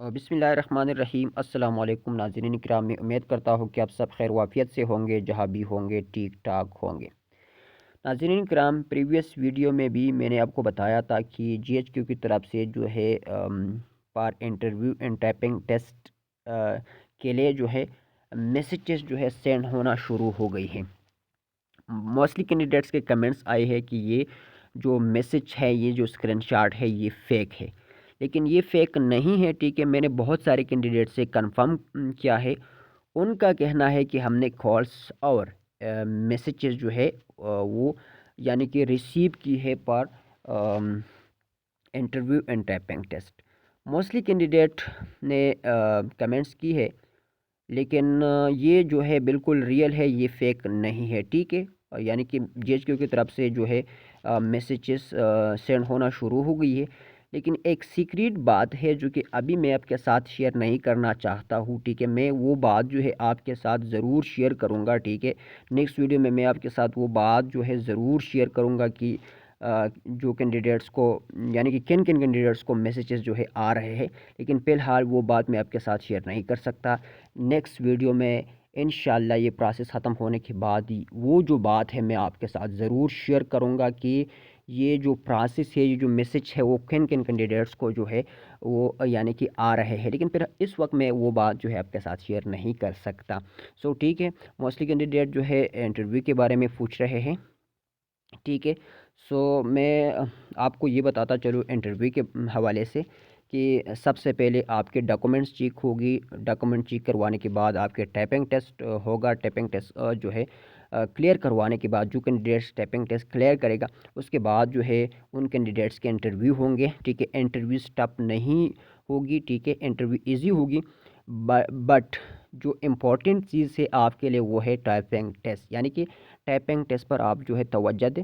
बिस्मिल्लाहिर्रहमानिर्रहीम अस्सलाम वालेकुम नाज़रीन किराम। मैं उम्मीद करता हूँ कि आप सब खैर वाफ़ियत से होंगे, जहाँ भी होंगे ठीक ठाक होंगे। नाज़रीन किराम, प्रीवियस वीडियो में भी मैंने आपको बताया था कि जीएचक्यू की तरफ से जो है पर इंटरव्यू एंड टाइपिंग टेस्ट के लिए जो है मैसेजेस जो है सेंड होना शुरू हो गई है। मोस्टली कैंडिडेट्स के कमेंट्स आए हैं कि ये जो मैसेज है, ये जो स्क्रीनशॉट है, ये फ़ेक है। लेकिन ये फ़ेक नहीं है, ठीक है। मैंने बहुत सारे कैंडिडेट से कंफर्म किया है। उनका कहना है कि हमने कॉल्स और मैसेजेस जो है वो यानी कि रिसीव की है पर interview and typing test. Mostly candidate ने कमेंट्स की है, लेकिन ये जो है बिल्कुल रियल है, ये फ़ेक नहीं है, ठीक है। यानी कि जीएचक्यू की तरफ से जो है मैसेजेस सेंड होना शुरू हो गई है। लेकिन एक सीक्रेट बात है जो कि अभी मैं आपके साथ शेयर नहीं करना चाहता हूँ, ठीक है। मैं वो बात जो है आपके साथ ज़रूर शेयर करूँगा, ठीक है। नेक्स्ट वीडियो में मैं आपके साथ वो बात जो है ज़रूर शेयर करूँगा कि जो कैंडिडेट्स को यानी कि किन किन कैंडिडेट्स को मैसेजेस जो है आ रहे हैं। लेकिन फ़िलहाल वो बात मैं आपके साथ शेयर नहीं कर सकता। नेक्स्ट वीडियो में इंशाल्लाह ये प्रोसेस ख़त्म होने के बाद ही वो जो बात है मैं आपके साथ ज़रूर शेयर करूँगा कि ये जो प्रोसेस है, ये जो मैसेज है, वो किन किन कैंडिडेट्स को जो है वो यानी कि आ रहे हैं। लेकिन फिर इस वक्त मैं वो बात जो है आपके साथ शेयर नहीं कर सकता। सो ठीक है। मोस्टली कैंडिडेट जो है इंटरव्यू के बारे में पूछ रहे हैं, ठीक है। सो मैं आपको ये बताता चलूँ इंटरव्यू के हवाले से कि सबसे पहले आपके डॉक्यूमेंट्स चेक होगी। डॉक्यूमेंट चेक करवाने के बाद आपके टाइपिंग टेस्ट होगा। टाइपिंग टेस्ट जो है क्लियर करवाने के बाद जो कैंडिडेट्स टाइपिंग टेस्ट क्लियर करेगा, उसके बाद जो है उन कैंडिडेट्स के इंटरव्यू होंगे, ठीक है। इंटरव्यू टफ नहीं होगी, ठीक है। इंटरव्यू ईजी होगी। बट जो इम्पोर्टेंट चीज़ है आपके लिए वो है टाइपिंग टेस्ट। यानी कि टाइपिंग टेस्ट पर आप जो है तवज्जो दें।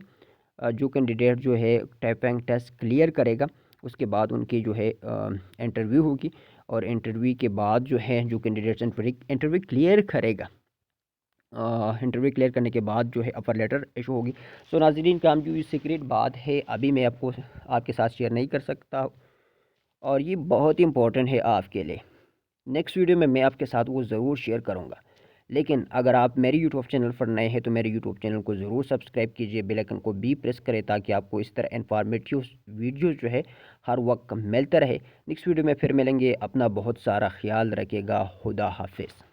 जो कैंडिडेट जो है टाइपिंग टेस्ट क्लियर करेगा, उसके बाद उनकी जो है इंटरव्यू होगी। और इंटरव्यू के बाद जो है जो कैंडिडेट्स इंटरव्यू क्लियर करेगा, इंटरव्यू क्लियर करने के बाद जो है ऑफर लेटर इशू होगी। सो नाज़रीन काम जो ये सीक्रेट बात है अभी मैं आपको आपके साथ शेयर नहीं कर सकता, और ये बहुत ही इंपॉर्टेंट है आपके लिए। नेक्स्ट वीडियो में मैं आपके साथ वो ज़रूर शेयर करूँगा। लेकिन अगर आप मेरे यूट्यूब चैनल पर नए हैं तो मेरे यूट्यूब चैनल को ज़रूर सब्सक्राइब कीजिए, बेल आइकन को भी प्रेस करें ताकि आपको इस तरह इन्फॉर्मेटिव वीडियो जो है हर वक्त मिलता रहे। नेक्स्ट वीडियो में फिर मिलेंगे। अपना बहुत सारा ख्याल रखिएगा। खुदा हाफिज़।